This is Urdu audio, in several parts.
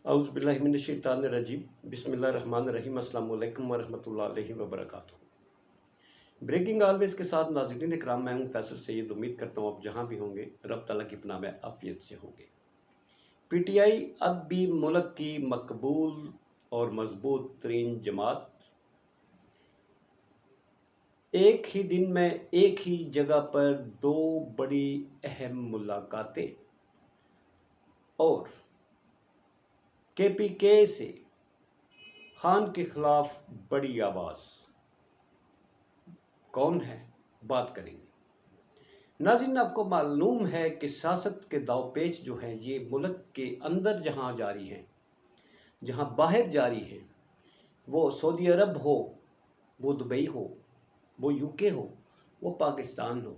اعوذ باللہ من الشیطان الرجیم بسم اللہ الرحمن الرحیم السلام علیکم ورحمۃ اللہ علیہ وبرکاتہ۔ بریکنگ آلویز کے ساتھ ناظرین اکرام، میں ہوں فیصل سید۔ امید کرتا ہوں آپ جہاں بھی ہوں گے رب تعالیٰ کی پناہ میں عافیت سے ہوں گے۔ پی ٹی آئی اب بھی ملک کی مقبول اور مضبوط ترین جماعت، ایک ہی دن میں ایک ہی جگہ پر دو بڑی اہم ملاقاتیں اور کے پی کے سے خان کے خلاف بڑی آواز، کون ہے؟ بات کریں گے۔ ناظرین، آپ کو معلوم ہے کہ سیاست کے داؤ پیچ جو ہیں یہ ملک کے اندر جہاں جاری ہیں، جہاں باہر جاری ہیں، وہ سعودی عرب ہو، وہ دبئی ہو، وہ یو کے ہو، وہ پاکستان ہو۔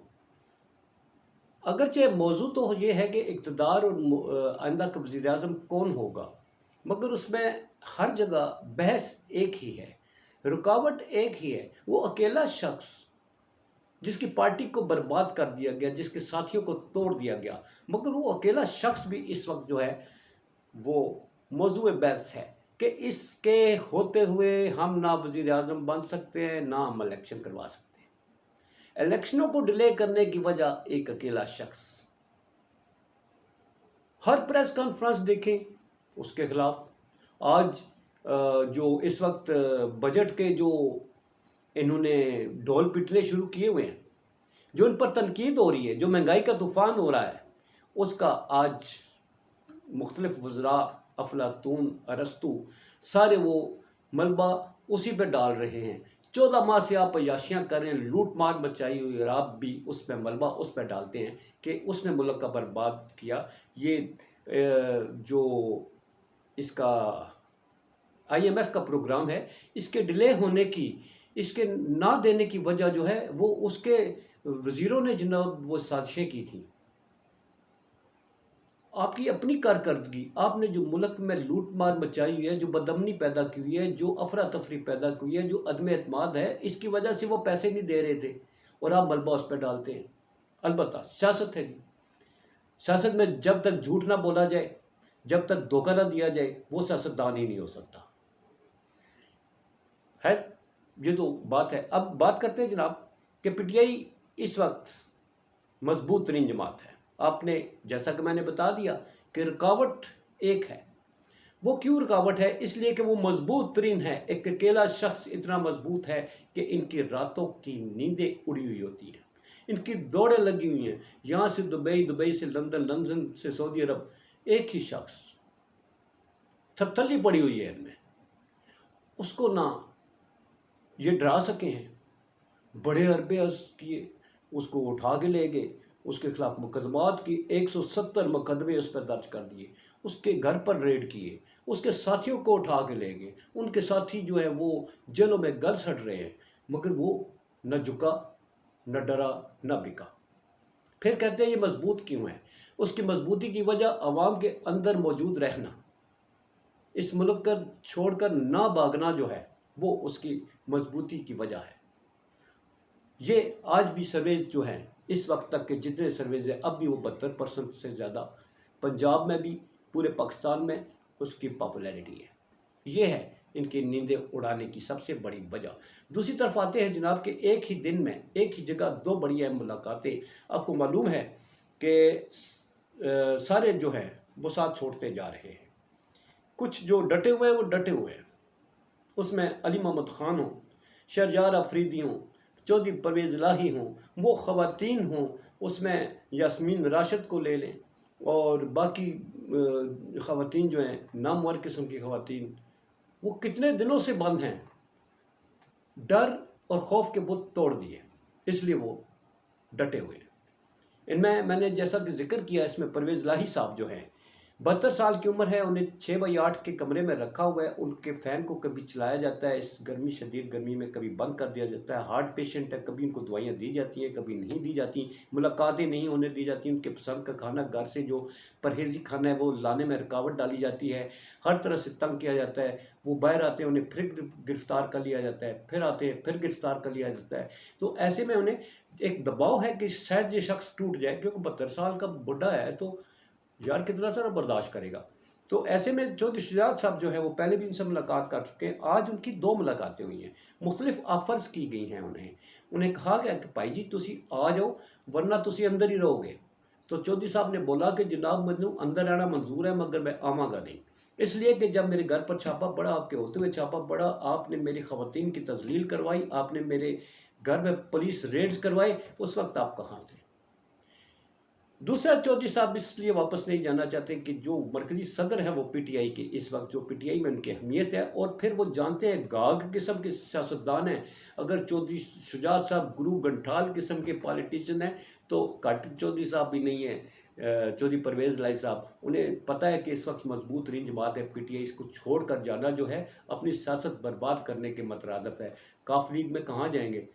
اگرچہ موضوع تو یہ ہے کہ اقتدار اور آئندہ کا وزیر اعظم کون ہوگا، مگر اس میں ہر جگہ بحث ایک ہی ہے، رکاوٹ ایک ہی ہے۔ وہ اکیلا شخص جس کی پارٹی کو برباد کر دیا گیا، جس کے ساتھیوں کو توڑ دیا گیا، مگر وہ اکیلا شخص بھی اس وقت جو ہے وہ موضوع بحث ہے کہ اس کے ہوتے ہوئے ہم نہ وزیر اعظم بن سکتے ہیں، نہ ہم الیکشن کروا سکتے ہیں۔ الیکشنوں کو ڈیلے کرنے کی وجہ ایک اکیلا شخص۔ ہر پریس کانفرنس دیکھیں اس کے خلاف۔ آج جو اس وقت بجٹ کے جو انہوں نے ڈھول پیٹنے شروع کیے ہوئے ہیں، جو ان پر تنقید ہو رہی ہے، جو مہنگائی کا طوفان ہو رہا ہے، اس کا آج مختلف وزراء، افلاطون، ارسطو، سارے وہ ملبہ اسی پہ ڈال رہے ہیں۔ 14 ماہ سے آپ عیاشیاں کر رہے ہیں، لوٹ مار مچائی ہوئی، اور آپ بھی اس پہ ملبہ اس پہ ڈالتے ہیں کہ اس نے ملک کا برباد کیا۔ یہ جو اس کا آئی ایم ایف کا پروگرام ہے، اس کے ڈیلے ہونے کی، اس کے نہ دینے کی وجہ جو ہے وہ اس کے وزیروں نے جناب وہ سازشیں کی تھیں۔ آپ کی اپنی کارکردگی، آپ نے جو ملک میں لوٹ مار مچائی ہوئی ہے، جو بدامنی پیدا کی ہوئی ہے، جو افراتفری پیدا کی ہوئی ہے، جو عدم اعتماد ہے، اس کی وجہ سے وہ پیسے نہیں دے رہے تھے اور آپ ملبہ اس پہ ڈالتے ہیں۔ البتہ سیاست ہے جی، سیاست میں جب تک جھوٹ نہ بولا جائے، جب تک دھوکہ نہ دیا جائے، وہ سیاستدان ہی نہیں ہو سکتا۔ خیر، یہ تو بات ہے۔ اب بات کرتے ہیں جناب کہ پی ٹی آئی اس وقت مضبوط ترین جماعت ہے۔ آپ نے جیسا کہ میں نے بتا دیا کہ رکاوٹ ایک ہے۔ وہ کیوں رکاوٹ ہے؟ اس لیے کہ وہ مضبوط ترین ہے۔ ایک اکیلا شخص اتنا مضبوط ہے کہ ان کی راتوں کی نیندیں اڑی ہوئی ہوتی ہیں، ان کی دوڑیں لگی ہوئی ہیں، یہاں سے دبئی، دبئی سے لندن، لندن سے سعودی عرب۔ ایک ہی شخص، تھتھلی پڑی ہوئی ہے ان میں، اس کو نہ یہ ڈرا سکے ہیں۔ بڑے عربے عرض کیے، اس کو اٹھا کے لے گئے، اس کے خلاف مقدمات کی، 170 مقدمے اس پر درج کر دیے، اس کے گھر پر ریڈ کیے، اس کے ساتھیوں کو اٹھا کے لے گئے۔ ان کے ساتھی جو ہیں وہ جیلوں میں گل سڑ رہے ہیں، مگر وہ نہ جھکا، نہ ڈرا، نہ بکا۔ پھر کہتے ہیں یہ مضبوط کیوں ہے؟ اس کی مضبوطی کی وجہ عوام کے اندر موجود رہنا، اس ملک کا چھوڑ کر نہ بھاگنا جو ہے وہ اس کی مضبوطی کی وجہ ہے۔ یہ آج بھی سرویز جو ہیں، اس وقت تک کے جتنے سرویز ہیں، اب بھی وہ 72% سے زیادہ پنجاب میں بھی، پورے پاکستان میں اس کی پاپولیرٹی ہے۔ یہ ہے ان کی نیندیں اڑانے کی سب سے بڑی وجہ۔ دوسری طرف آتے ہیں جناب کہ ایک ہی دن میں ایک ہی جگہ دو بڑی اہم ملاقاتیں۔ آپ کو معلوم ہے کہ سارے جو ہیں وہ ساتھ چھوڑتے جا رہے ہیں۔ کچھ جو ڈٹے ہوئے ہیں وہ ڈٹے ہوئے ہیں، اس میں علی محمد خان ہوں، شہریار آفریدی ہوں، چودھری پرویز الہی ہوں، وہ خواتین ہوں، اس میں یاسمین راشد کو لے لیں، اور باقی خواتین جو ہیں نامور قسم کی خواتین، وہ کتنے دنوں سے بند ہیں۔ ڈر اور خوف کے بت توڑ دیے، اس لیے وہ ڈٹے ہوئے ہیں۔ ان میں نے جیسا کہ ذکر کیا، اس میں پرویز الہی صاحب جو ہیں 72 سال کی عمر ہے، انہیں 6x8 کے کمرے میں رکھا ہوا ہے، ان کے فین کو کبھی چلایا جاتا ہے اس گرمی، شدید گرمی میں، کبھی بند کر دیا جاتا ہے۔ ہارٹ پیشنٹ ہے، کبھی ان کو دوائیاں دی جاتی ہیں، کبھی نہیں دی جاتی، ملاقاتیں نہیں ہونے دی جاتی، ان کے پسند کا کھانا گھر سے جو پرہیزی کھانا ہے وہ لانے میں رکاوٹ ڈالی جاتی ہے، ہر طرح سے تنگ کیا جاتا ہے۔ وہ باہر آتے ہیں، انہیں پھر گرفتار کر لیا جاتا ہے، پھر آتے ہیں، پھر گرفتار کر لیا جاتا ہے۔ تو ایسے میں انہیں ایک دباؤ ہے کہ شاید یہ شخص ٹوٹ جائے، کیونکہ 72 سال کا بڈھا ہے تو یار کتنا سارا برداشت کرے گا۔ تو ایسے میں چودھری شجاعت صاحب جو ہے وہ پہلے بھی ان سے ملاقات کر چکے ہیں، آج ان کی 2 ملاقاتیں ہوئی ہیں، مختلف آفرز کی گئی ہیں انہیں کہا گیا کہ بھائی جی تسی آ جاؤ ورنہ تسی اندر ہی رہو گے۔ تو چودھری صاحب نے بولا کہ جناب مجھے اندر آنا منظور ہے مگر میں آواں گا نہیں، اس لیے کہ جب میرے گھر پر چھاپا پڑا، آپ کے ہوتے ہوئے چھاپا پڑا، آپ نے میری خواتین کی تذلیل کروائی، آپ نے میرے گھر میں پولیس ریڈز کروائے، اس وقت آپ کہاں تھے؟ دوسرا چودھری صاحب اس لیے واپس نہیں جانا چاہتے کہ جو مرکزی صدر ہیں وہ پی ٹی آئی کے اس وقت جو پی ٹی آئی میں ان کی اہمیت ہے، اور پھر وہ جانتے ہیں گاگ قسم کے سیاستدان ہیں، اگر چودھری شجاعت صاحب گرو گھنٹال قسم کے پالیٹیشین ہیں تو کٹ چودھری صاحب بھی نہیں ہیں، چودھری پرویز لائی صاحب، انہیں پتہ ہے کہ اس وقت مضبوط ترین جماعت ہے پی ٹی آئی، اس کو چھوڑ کر جانا جو ہے اپنی سیاست برباد کرنے کے مترادف ہے۔ کاف لیگ میں کہاں جائیں گے؟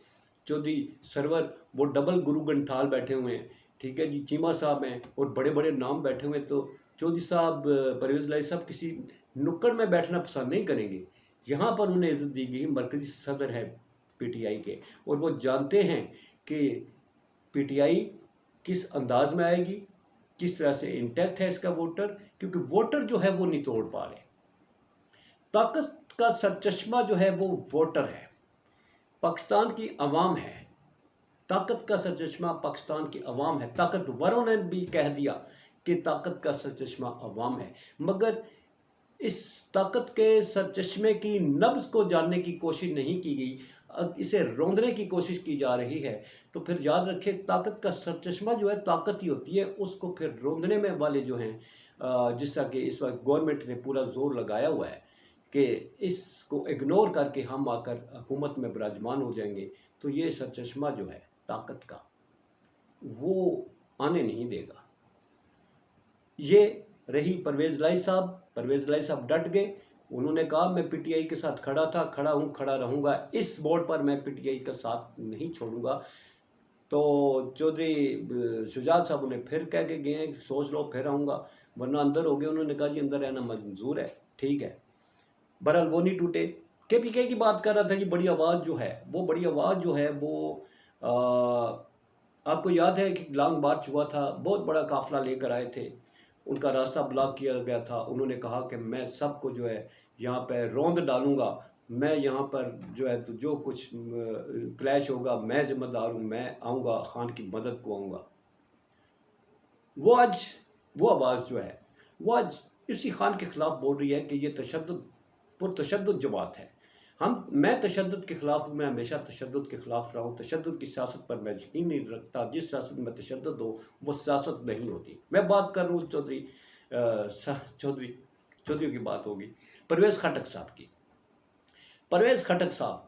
چودھری سرور وہ ڈبل گرو گھنٹال بیٹھے ہوئے ہیں، ٹھیک ہے جی، چیمہ صاحب ہیں اور بڑے بڑے نام بیٹھے ہوئے ہیں، تو چودھری صاحب پرویز لائی صاحب کسی نکڑ میں بیٹھنا پسند نہیں کریں گے، یہاں پر انہیں عزت دی گئی، مرکزی صدر ہے پی ٹی آئی کے، اور وہ جانتے ہیں کہ پی ٹی آئی کس انداز میں آئے گی، کس طرح سے انٹیکٹ ہے اس کا ووٹر، کیونکہ ووٹر جو ہے وہ نہیں توڑ پا رہے۔ طاقت کا سرچشمہ جو ہے وہ ووٹر ہے، پاکستان کی عوام ہے، طاقت کا سرچشمہ پاکستان کی عوام ہے، طاقتوروں نے بھی کہہ دیا کہ طاقت کا سرچشمہ عوام ہے، مگر اس طاقت کے سرچشمے کی نبض کو جاننے کی کوشش نہیں کی گئی، اسے روندنے کی کوشش کی جا رہی ہے۔ تو پھر یاد رکھیں طاقت کا سرچشمہ جو ہے طاقت ہی ہوتی ہے، اس کو پھر روندنے میں والے جو ہیں جس طرح کہ اس وقت گورنمنٹ نے پورا زور لگایا ہوا ہے کہ اس کو اگنور کر کے ہم آ کر حکومت میں براجمان ہو جائیں گے، تو یہ سرچشمہ جو ہے طاقت کا وہ آنے نہیں دے گا۔ یہ رہی پرویز لائی صاحب ڈٹ گئے، انہوں نے کہا میں پی ٹی آئی کے ساتھ کھڑا تھا، کھڑا ہوں، کھڑا رہوں گا، اس بورڈ پر میں پی ٹی آئی کا ساتھ نہیں چھوڑوں گا۔ تو چودھری شجاعت صاحب انہیں پھر کہہ کے گئے ہیں کہ سوچ لو پھر آؤں گا، ورنہ اندر ہو گئے، انہوں نے کہا جی اندر رہنا منظور ہے، ٹھیک ہے۔ بہرحال وہ نہیں ٹوٹے۔ کے پی کے کی بات کر رہا تھا کہ بڑی آواز جو ہے وہ آپ کو یاد ہے کہ لانگ مارچ ہوا تھا، بہت بڑا قافلہ لے کر آئے تھے، ان کا راستہ بلاک کیا گیا تھا، انہوں نے کہا کہ میں سب کو جو ہے یہاں پہ روند ڈالوں گا، میں یہاں پر جو ہے تو جو کچھ کلیش ہوگا میں ذمہ دار ہوں، میں آؤں گا، خان کی مدد کو آؤں گا۔ وہ آواز جو ہے وہ آج اسی خان کے خلاف بول رہی ہے کہ یہ پرتشدد جماعت ہے۔ میں تشدد کے خلاف ہوں، میں ہمیشہ تشدد کے خلاف رہا ہوں، تشدد کی سیاست پر میں یقین نہیں رکھتا، جس سیاست میں تشدد ہو وہ سیاست نہیں ہوتی۔ میں بات کر رہا ہوں چودھری کی بات ہوگی پرویز خٹک صاحب کی۔ پرویز خٹک صاحب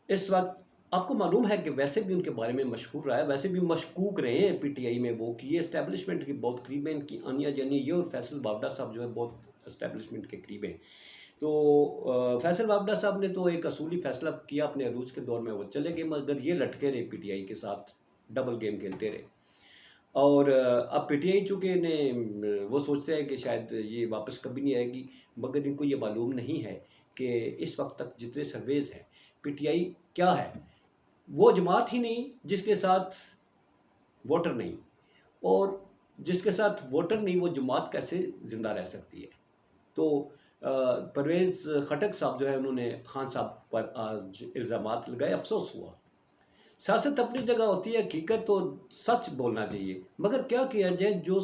اس وقت آپ کو معلوم ہے کہ ویسے بھی ان کے بارے میں مشہور رہا ہے، ویسے بھی مشکوک رہے ہیں پی ٹی آئی میں وہ کہ یہ اسٹیبلشمنٹ کے بہت قریب ہیں، ان کی آنیا جانی یہ اور فیصل وابڈا صاحب جو ہے بہت اسٹیبلشمنٹ کے قریب ہیں۔ تو فیصل وابڈا صاحب نے تو ایک اصولی فیصلہ کیا اپنے عروج کے دور میں، وہ چلے گئے، مگر یہ لٹکے رہے پی ٹی آئی کے ساتھ، ڈبل گیم کھیلتے رہے، اور اب پی ٹی آئی چونکہ وہ سوچتے ہیں کہ شاید یہ واپس کبھی نہیں آئے گی، مگر ان کو یہ معلوم نہیں ہے کہ اس وقت تک جتنے سرویز ہیں پی ٹی آئی کیا ہے، وہ جماعت ہی نہیں جس کے ساتھ ووٹر نہیں، اور جس کے ساتھ ووٹر نہیں وہ جماعت کیسے زندہ رہ سکتی ہے۔ تو پرویز خٹک صاحب جو ہے انہوں نے خان صاحب پر آج الزامات لگائے، افسوس ہوا۔ سیاست اپنی جگہ ہوتی ہے، حقیقت تو سچ بولنا چاہیے، مگر کیا کیا جائے، جو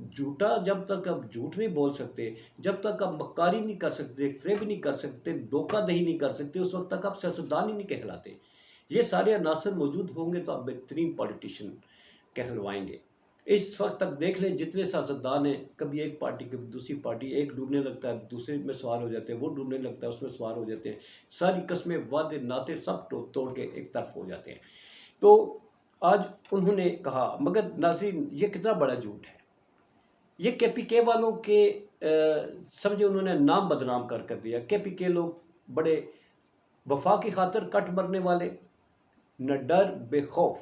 جھوٹا جب تک آپ جھوٹ نہیں بول سکتے، جب تک آپ مکاری نہیں کر سکتے، فریب نہیں کر سکتے، دھوکہ دہی نہیں کر سکتے، اس وقت تک آپ سیاستدان ہی نہیں کہلاتے۔ یہ سارے عناصر موجود ہوں گے تو آپ بہترین پولیٹیشین کہلوائیں گے۔ اس وقت تک دیکھ لیں جتنے سیاستدان ہیں، کبھی ایک پارٹی کبھی دوسری پارٹی، ایک ڈوبنے لگتا ہے دوسرے میں سوار ہو جاتے ہیں، وہ ڈوبنے لگتا ہے اس میں سوار ہو جاتے ہیں، ساری قسمیں وعدے ناطے سب توڑ کے ایک طرف ہو جاتے ہیں۔ تو آج انہوں نے کہا، مگر ناظرین یہ کتنا بڑا جھوٹ ہے، یہ کے پی کے والوں کے سمجھے انہوں نے نام بدنام کر دیا۔ کے پی کے لوگ بڑے وفا کی خاطر کٹ مرنے والے، نہ ڈر بے خوف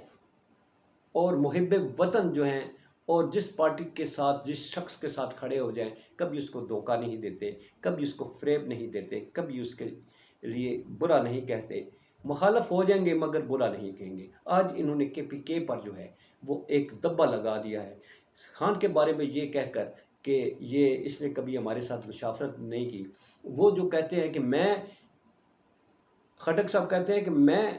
اور محب وطن جو ہیں، اور جس پارٹی کے ساتھ جس شخص کے ساتھ کھڑے ہو جائیں کبھی اس کو دھوکہ نہیں دیتے، کبھی اس کو فریب نہیں دیتے، کبھی اس کے لیے برا نہیں کہتے، مخالف ہو جائیں گے مگر برا نہیں کہیں گے۔ آج انہوں نے کے پی کے پر جو ہے وہ ایک دبا لگا دیا ہے، خان کے بارے میں یہ کہہ کر کہ یہ اس نے کبھی ہمارے ساتھ مشاورت نہیں کی. وہ جو کہتے ہیں کہ میں، خٹک صاحب کہتے ہیں کہ میں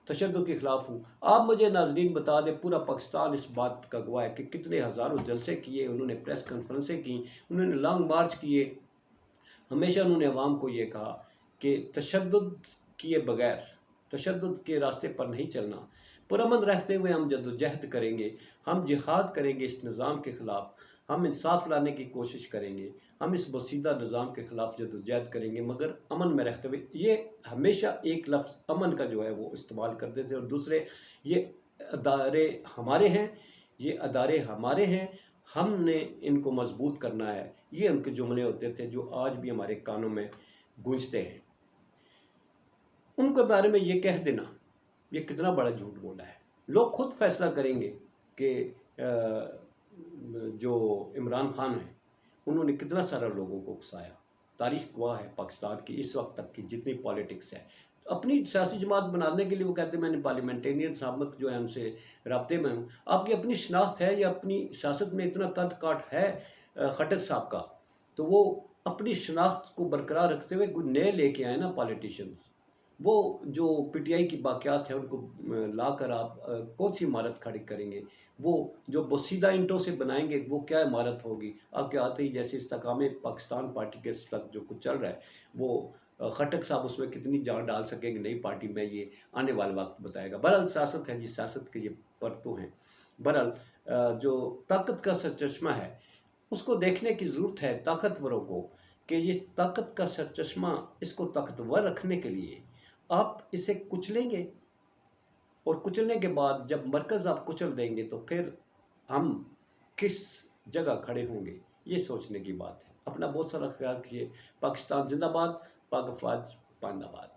تشدد کے خلاف ہوں. آپ مجھے ناظرین بتا دیں، پورا پاکستان اس بات کا گواہ ہے کہ کتنے ہزاروں جلسے کیے انہوں نے، پریس کانفرنسیں کی، انہوں نے لانگ مارچ کیے. ہمیشہ انہوں نے عوام کو یہ کہا کہ تشدد کیے بغیر، تشدد کے راستے پر نہیں چلنا، پرامن رہتے ہوئے ہم جدوجہد کریں گے، ہم جہاد کریں گے اس نظام کے خلاف، ہم انصاف لانے کی کوشش کریں گے، ہم اس بسیدہ نظام کے خلاف جدوجہد کریں گے، مگر امن میں رہتے ہوئے. یہ ہمیشہ ایک لفظ امن کا جو ہے وہ استعمال کرتے تھے. اور دوسرے، یہ ادارے ہمارے ہیں، یہ ادارے ہمارے ہیں، ہم نے ان کو مضبوط کرنا ہے. یہ ان کے جملے ہوتے تھے جو آج بھی ہمارے کانوں میں گونجتے ہیں. ان کے بارے میں یہ کہہ دینا، یہ کتنا بڑا جھوٹ بولا ہے. لوگ خود فیصلہ کریں گے کہ جو عمران خان ہیں انہوں نے کتنا سارا لوگوں کو اکسایا. تاریخ گواہ ہے پاکستان کی اس وقت تک کی جتنی پالیٹکس ہے. اپنی سیاسی جماعت بنانے کے لیے وہ کہتے ہیں میں نے پارلیمنٹرین صحابت جو ہے ان سے رابطے میں ہوں. آپ کی اپنی شناخت ہے یا اپنی سیاست میں اتنا قد کاٹ ہے خٹک صاحب کا، تو وہ اپنی شناخت کو برقرار رکھتے ہوئے کوئی نئے لے کے آئے نا پالیٹیشنز. وہ جو پی ٹی آئی کی باقیات ہیں ان کو لا کر آپ کون سی عمارت کھڑی کریں گے؟ وہ جو بسیدہ اینٹوں سے بنائیں گے وہ کیا عمارت ہوگی؟ آپ کے آتے ہی جیسے استحکام پاکستان پارٹی کے اس وقت جو کچھ چل رہا ہے، وہ خٹک صاحب اس میں کتنی جان ڈال سکیں گے نئی پارٹی میں، یہ آنے والا وقت بتائے گا. بہرحال سیاست ہے جی، سیاست کے یہ پرتو ہیں. بہرحال جو طاقت کا سرچشمہ ہے اس کو دیکھنے کی ضرورت ہے طاقتوروں کو، کہ یہ طاقت کا سرچشمہ، اس کو طاقتور رکھنے کے لیے آپ اسے کچلیں گے، اور کچلنے کے بعد جب مرکز آپ کچل دیں گے تو پھر ہم کس جگہ کھڑے ہوں گے، یہ سوچنے کی بات ہے. اپنا بہت سارا خیال کیے. پاکستان زندہ باد، پاک افواج پائندہ باد.